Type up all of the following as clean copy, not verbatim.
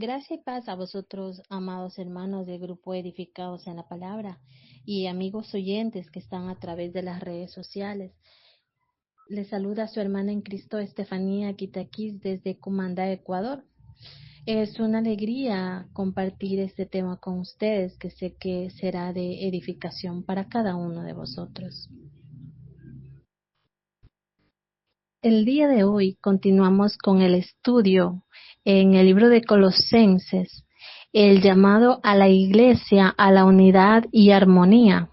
Gracia y paz a vosotros, amados hermanos del grupo Edificados en la Palabra y amigos oyentes que están a través de las redes sociales. Les saluda su hermana en Cristo, Estefanía Quitaquis, desde Cumandá, Ecuador. Es una alegría compartir este tema con ustedes, que sé que será de edificación para cada uno de vosotros. El día de hoy continuamos con el estudio en el libro de Colosenses, el llamado a la iglesia a la unidad y armonía.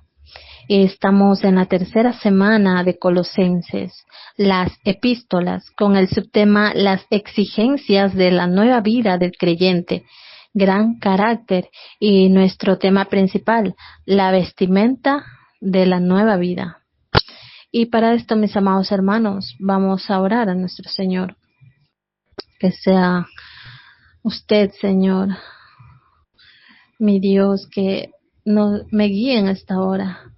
Estamos en la tercera semana de Colosenses, las epístolas, con el subtema Las exigencias de la nueva vida del creyente, gran carácter, y nuestro tema principal, la vestimenta de la nueva vida. Y para esto, mis amados hermanos, vamos a orar a nuestro Señor. Que sea usted, Señor, mi Dios, que me guíe en esta hora,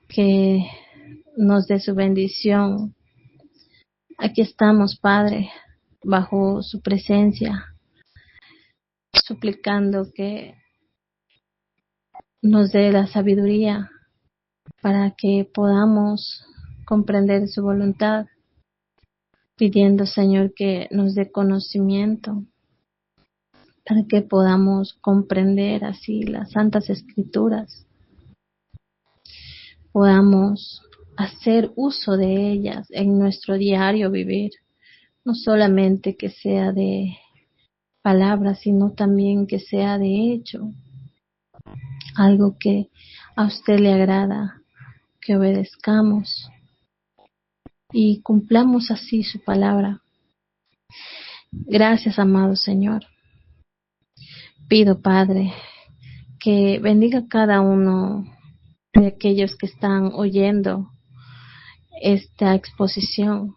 que nos dé su bendición. Aquí estamos, Padre, bajo su presencia, suplicando que nos dé la sabiduría para que podamos comprender su voluntad, pidiendo, Señor, que nos dé conocimiento para que podamos comprender así las Santas Escrituras, podamos hacer uso de ellas en nuestro diario vivir, no solamente que sea de palabras, sino también que sea de hecho, algo que a usted le agrada, que obedezcamos y cumplamos así su palabra. Gracias, amado Señor. Pido, Padre, que bendiga a cada uno de aquellos que están oyendo esta exposición.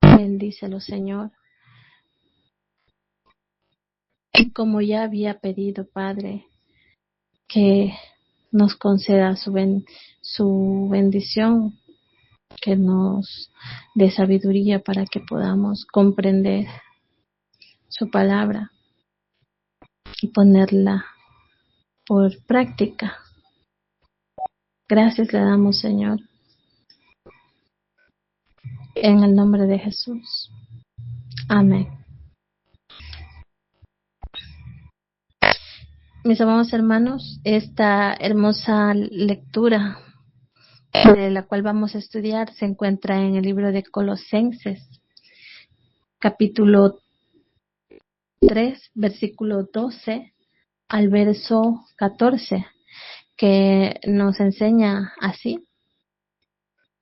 Bendícelo, Señor. Y como ya había pedido, Padre, que nos conceda su bendición, que nos dé sabiduría para que podamos comprender su palabra y ponerla por práctica. Gracias le damos, Señor, en el nombre de Jesús. Amén. Mis amados hermanos, esta hermosa lectura de la cual vamos a estudiar se encuentra en el libro de Colosenses, capítulo 3, versículo 12 al verso 14, que nos enseña así.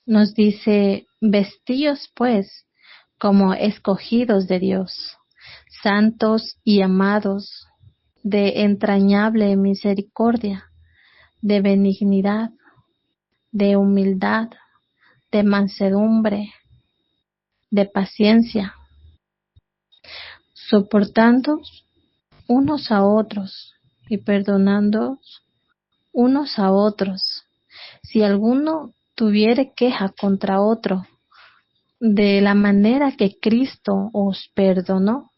Nos dice: vestíos pues como escogidos de Dios, santos y amados, de entrañable misericordia, de benignidad, de humildad, de mansedumbre, de paciencia, soportándoos unos a otros y perdonándoos unos a otros, si alguno tuviere queja contra otro, de la manera que Cristo os perdonó,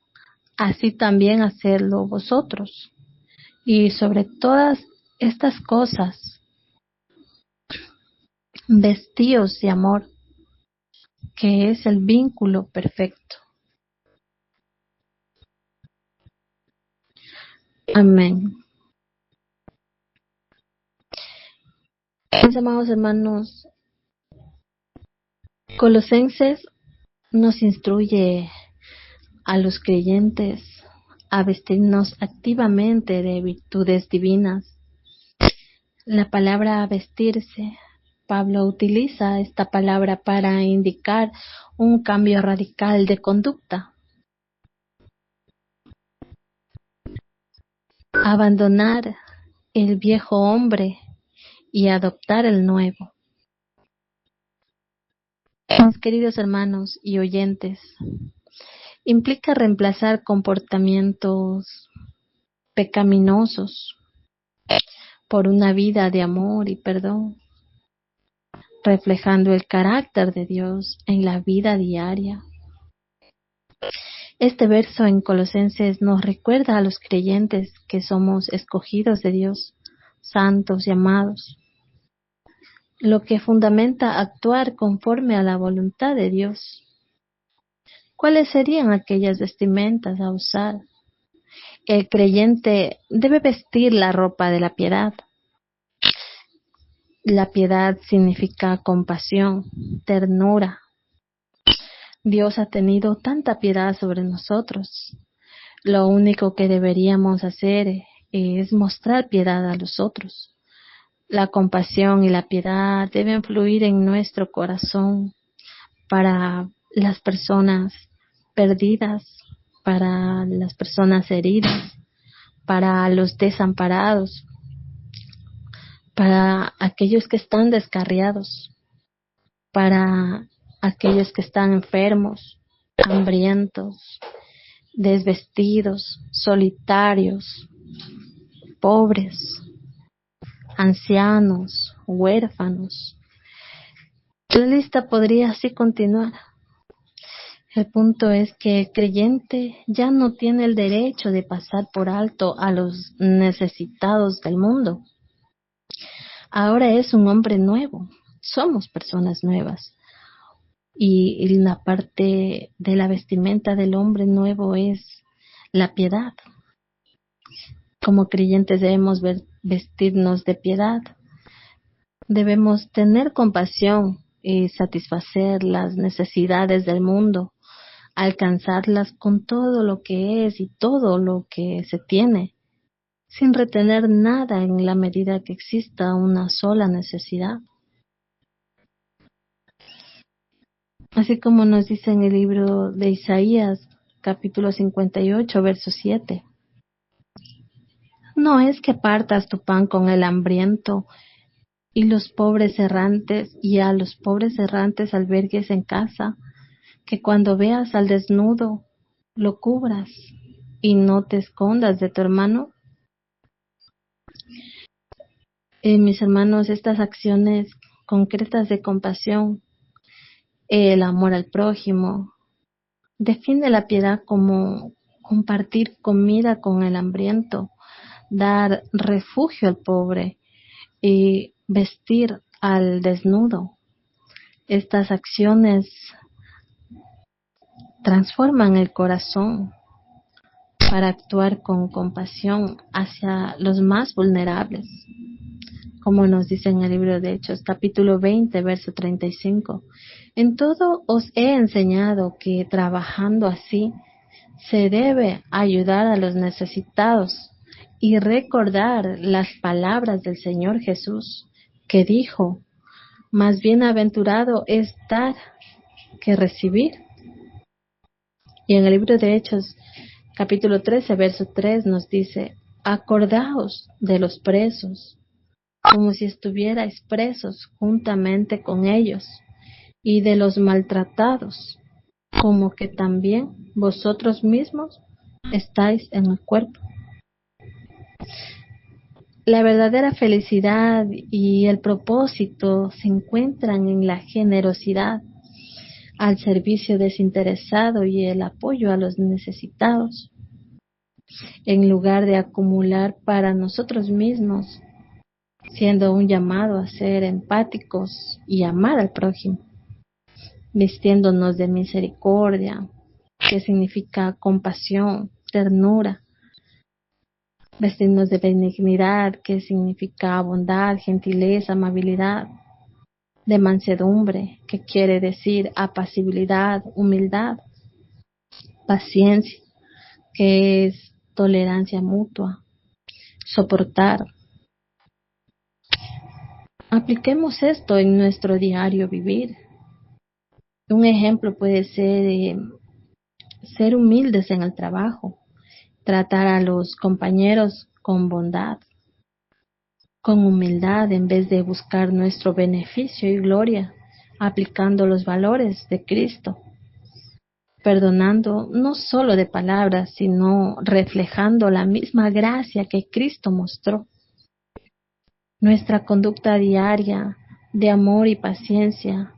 así también hacedlo vosotros. Y sobre todas estas cosas, vestíos de amor, que es el vínculo perfecto. Amén. Mis amados hermanos, Colosenses nos instruye a los creyentes a vestirnos activamente de virtudes divinas. La palabra vestirse, Pablo utiliza esta palabra para indicar un cambio radical de conducta. Abandonar el viejo hombre y adoptar el nuevo. Mis queridos hermanos y oyentes, implica reemplazar comportamientos pecaminosos por una vida de amor y perdón, reflejando el carácter de Dios en la vida diaria. Este verso en Colosenses nos recuerda a los creyentes que somos escogidos de Dios, santos y amados, lo que fundamenta actuar conforme a la voluntad de Dios. ¿Cuáles serían aquellas vestimentas a usar? El creyente debe vestir la ropa de la piedad. La piedad significa compasión, ternura. Dios ha tenido tanta piedad sobre nosotros. Lo único que deberíamos hacer es mostrar piedad a los otros. La compasión y la piedad deben fluir en nuestro corazón para las personas perdidas, para las personas heridas, para los desamparados, para aquellos que están descarriados, para aquellos que están enfermos, hambrientos, desvestidos, solitarios, pobres, ancianos, huérfanos. La lista podría así continuar. El punto es que el creyente ya no tiene el derecho de pasar por alto a los necesitados del mundo. Ahora es un hombre nuevo. Somos personas nuevas. Y la parte de la vestimenta del hombre nuevo es la piedad. Como creyentes debemos vestirnos de piedad. Debemos tener compasión y satisfacer las necesidades del mundo, alcanzarlas con todo lo que es y todo lo que se tiene, sin retener nada en la medida que exista una sola necesidad. Así como nos dice en el libro de Isaías, capítulo 58, verso 7. No es que partas tu pan con el hambriento y los pobres errantes, y a los pobres errantes albergues en casa, que cuando veas al desnudo lo cubras y no te escondas de tu hermano. Mis hermanos, estas acciones concretas de compasión, el amor al prójimo, define la piedad como compartir comida con el hambriento, dar refugio al pobre y vestir al desnudo. Estas acciones transforman el corazón para actuar con compasión hacia los más vulnerables, como nos dice en el libro de Hechos, capítulo 20, verso 35. En todo os he enseñado que trabajando así se debe ayudar a los necesitados y recordar las palabras del Señor Jesús, que dijo: más bienaventurado es dar que recibir. Y en el libro de Hechos, capítulo 13, verso 3 nos dice: acordaos de los presos, como si estuvierais presos juntamente con ellos, y de los maltratados, como que también vosotros mismos estáis en el cuerpo. La verdadera felicidad y el propósito se encuentran en la generosidad, al servicio desinteresado y el apoyo a los necesitados, en lugar de acumular para nosotros mismos, siendo un llamado a ser empáticos y amar al prójimo, vistiéndonos de misericordia, que significa compasión, ternura, vestirnos de benignidad, que significa bondad, gentileza, amabilidad, de mansedumbre, que quiere decir apacibilidad, humildad, paciencia, que es tolerancia mutua, soportar. Apliquemos esto en nuestro diario vivir. Un ejemplo puede ser ser humildes en el trabajo, tratar a los compañeros con bondad, con humildad, en vez de buscar nuestro beneficio y gloria, aplicando los valores de Cristo, perdonando no solo de palabras, sino reflejando la misma gracia que Cristo mostró. Nuestra conducta diaria de amor y paciencia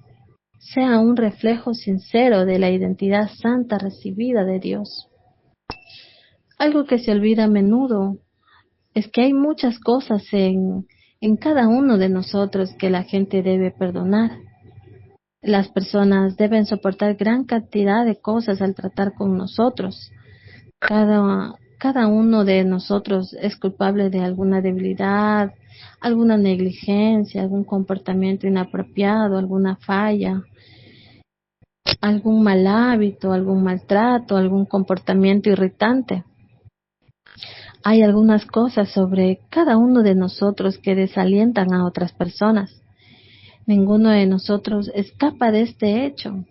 sea un reflejo sincero de la identidad santa recibida de Dios. Algo que se olvida a menudo es que hay muchas cosas en cada uno de nosotros que la gente debe perdonar. Las personas deben soportar gran cantidad de cosas al tratar con nosotros. Cada uno de nosotros es culpable de alguna debilidad, alguna negligencia, algún comportamiento inapropiado, alguna falla, algún mal hábito, algún maltrato, algún comportamiento irritante. Hay algunas cosas sobre cada uno de nosotros que desalientan a otras personas. Ninguno de nosotros escapa de este hecho.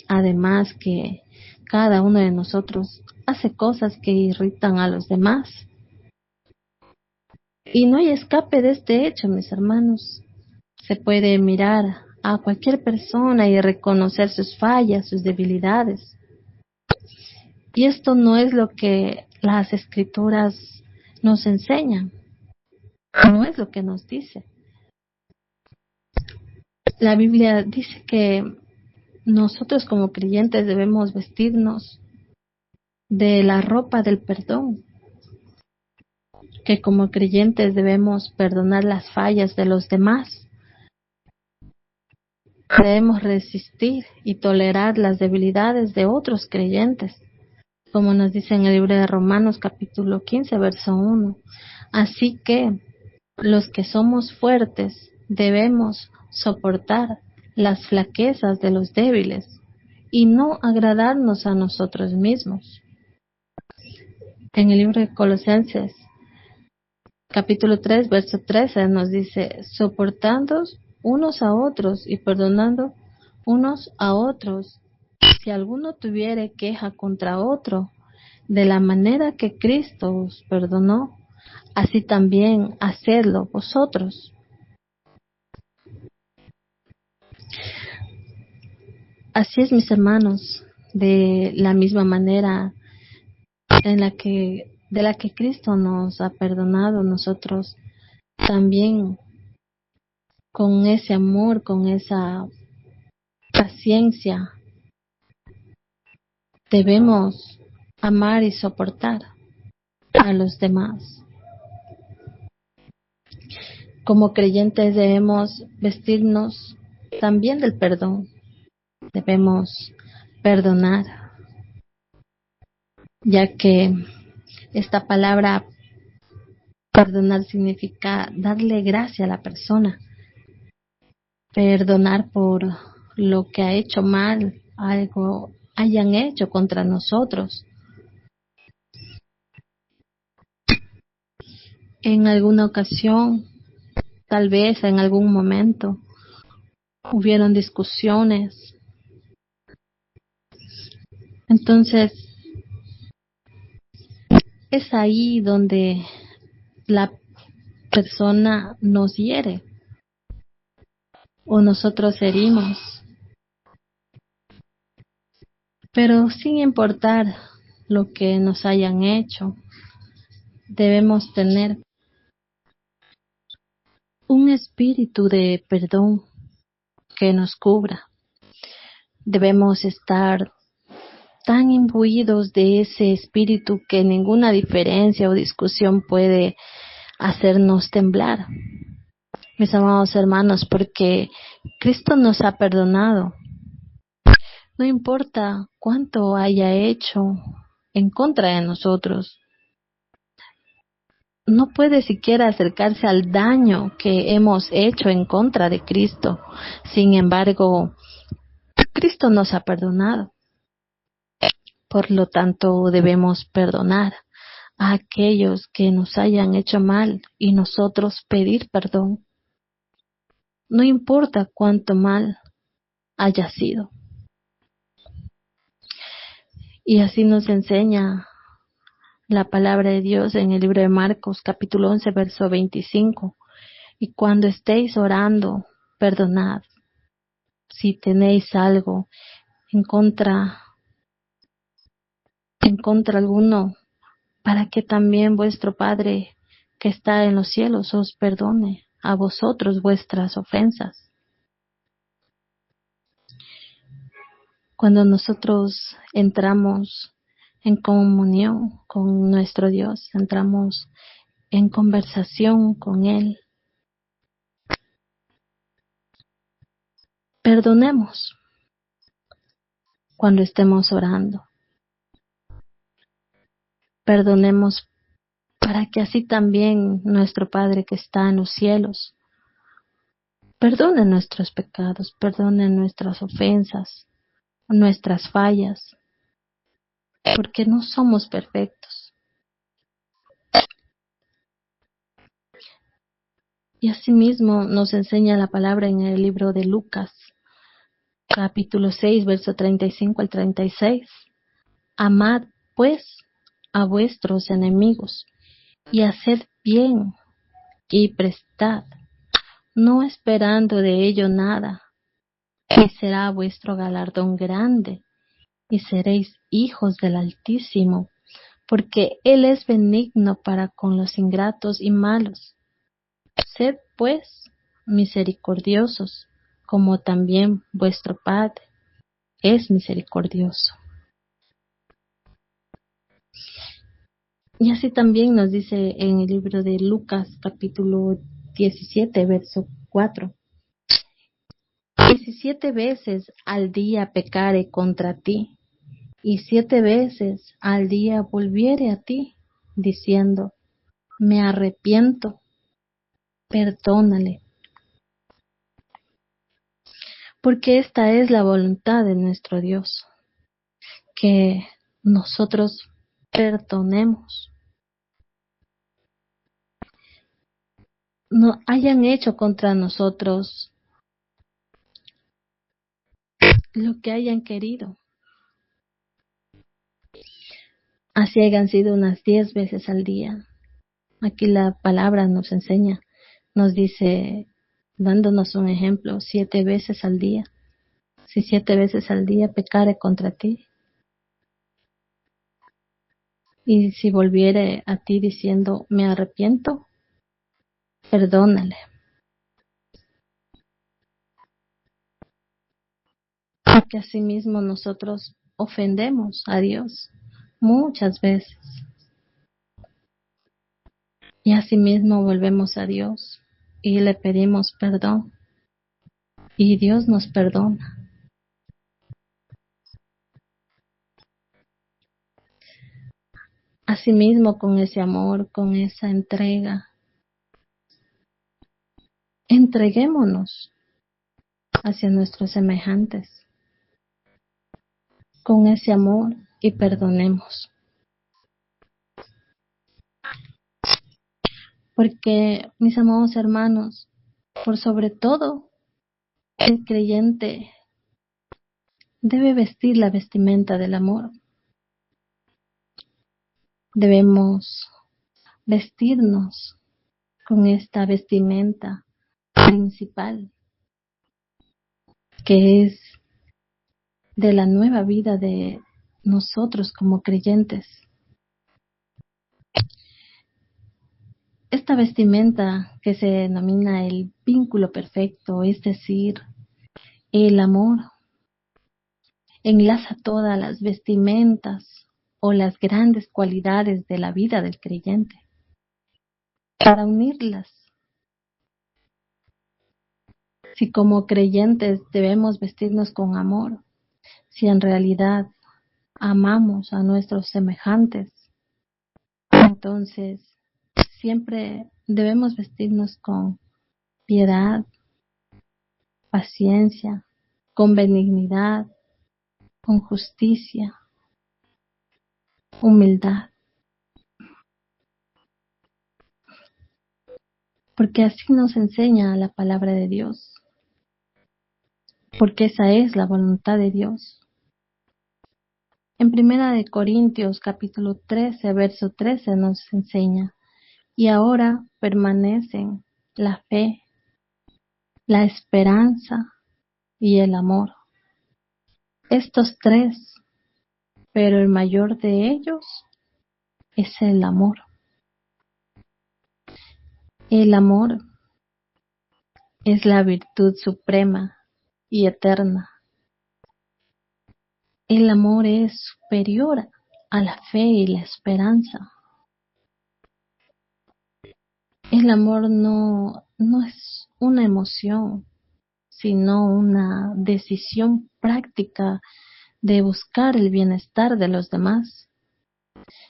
Además que cada uno de nosotros hace cosas que irritan a los demás. Y no hay escape de este hecho, mis hermanos. Se puede mirar a cualquier persona y reconocer sus fallas, sus debilidades. Y esto no es lo que las escrituras nos enseñan. No es lo que nos dice. La Biblia dice que nosotros como creyentes debemos vestirnos de la ropa del perdón, que como creyentes debemos perdonar las fallas de los demás. Debemos resistir y tolerar las debilidades de otros creyentes, como nos dice en el libro de Romanos capítulo 15, verso 1. Así que los que somos fuertes debemos soportar las flaquezas de los débiles y no agradarnos a nosotros mismos. En el libro de Colosenses capítulo 3, verso 13 nos dice, soportando unos a otros y perdonando unos a otros. Si alguno tuviere queja contra otro, de la manera que Cristo os perdonó, así también hacedlo vosotros. Así es, mis hermanos, de la misma manera de la que Cristo nos ha perdonado, nosotros también con ese amor, con esa paciencia, debemos amar y soportar a los demás. Como creyentes debemos vestirnos también del perdón. Debemos perdonar, ya que esta palabra perdonar significa darle gracia a la persona. Perdonar por lo que ha hecho mal, algo hayan hecho contra nosotros. En alguna ocasión, tal vez en algún momento, hubieron discusiones. Entonces, es ahí donde la persona nos hiere o nosotros herimos. Pero sin importar lo que nos hayan hecho, debemos tener un espíritu de perdón que nos cubra. Debemos estar tan imbuidos de ese espíritu que ninguna diferencia o discusión puede hacernos temblar. Mis amados hermanos, porque Cristo nos ha perdonado. No importa cuánto haya hecho en contra de nosotros. No puede siquiera acercarse al daño que hemos hecho en contra de Cristo. Sin embargo, Cristo nos ha perdonado. Por lo tanto, debemos perdonar a aquellos que nos hayan hecho mal y nosotros pedir perdón. No importa cuánto mal haya sido. Y así nos enseña la palabra de Dios en el libro de Marcos, capítulo 11, verso 25. Y cuando estéis orando, perdonad si tenéis algo en contra alguno, para que también vuestro Padre que está en los cielos os perdone a vosotros vuestras ofensas. Cuando nosotros entramos en comunión con nuestro Dios, entramos en conversación con Él, perdonemos cuando estemos orando. Perdonemos para que así también nuestro Padre que está en los cielos perdone nuestros pecados, perdone nuestras ofensas, nuestras fallas, porque no somos perfectos. Y asimismo nos enseña la palabra en el libro de Lucas, capítulo 6, verso 35 al 36. Amad, pues, a vuestros enemigos, y haced bien, y prestad, no esperando de ello nada, y será vuestro galardón grande, y seréis hijos del Altísimo, porque Él es benigno para con los ingratos y malos. Sed, pues, misericordiosos, como también vuestro Padre es misericordioso. Y así también nos dice en el libro de Lucas, capítulo 17, verso 4. 17 veces al día pecare contra ti, y 7 veces al día volviere a ti, diciendo, me arrepiento, perdónale. Porque esta es la voluntad de nuestro Dios, que nosotros perdonemos. No hayan hecho contra nosotros lo que hayan querido. Así hayan sido unas 10 veces al día. Aquí la palabra nos enseña, nos dice, dándonos un ejemplo, 7 veces al día. Si 7 veces al día pecare contra ti, y si volviere a ti diciendo, me arrepiento, perdónale. Porque asimismo nosotros ofendemos a Dios muchas veces. Y asimismo volvemos a Dios y le pedimos perdón. Y Dios nos perdona. Asimismo, con ese amor, con esa entrega, entreguémonos hacia nuestros semejantes con ese amor y perdonemos. Porque, mis amados hermanos, por sobre todo, el creyente debe vestir la vestimenta del amor. Debemos vestirnos con esta vestimenta principal, que es de la nueva vida de nosotros como creyentes. Esta vestimenta que se denomina el vínculo perfecto, es decir, el amor, enlaza todas las vestimentas o las grandes cualidades de la vida del creyente para unirlas. Si como creyentes debemos vestirnos con amor, si en realidad amamos a nuestros semejantes, entonces siempre debemos vestirnos con piedad, paciencia, con benignidad, con justicia, humildad. Porque así nos enseña la palabra de Dios. Porque esa es la voluntad de Dios. En Primera de Corintios capítulo 13, verso 13 nos enseña, y ahora permanecen la fe, la esperanza y el amor. Estos tres, pero el mayor de ellos es el amor. El amor es la virtud suprema y eterna. El amor es superior a la fe y la esperanza. El amor no es una emoción, sino una decisión práctica de buscar el bienestar de los demás,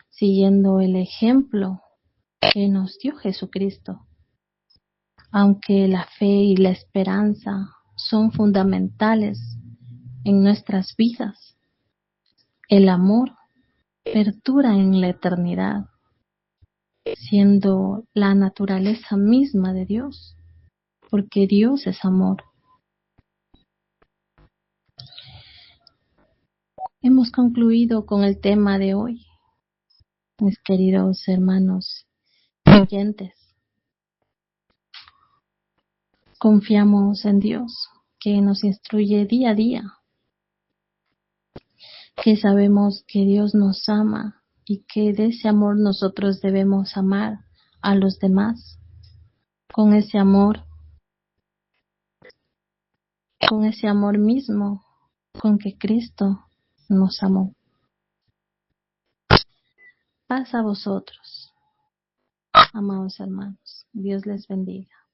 siguiendo el ejemplo que nos dio Jesucristo. Aunque la fe y la esperanza son fundamentales en nuestras vidas, el amor perdura en la eternidad, siendo la naturaleza misma de Dios, porque Dios es amor. Hemos concluido con el tema de hoy, mis queridos hermanos oyentes. Confiamos en Dios, que nos instruye día a día, que sabemos que Dios nos ama y que de ese amor nosotros debemos amar a los demás, con ese amor mismo con que Cristo nos amó. Paz a vosotros, amados hermanos. Dios les bendiga.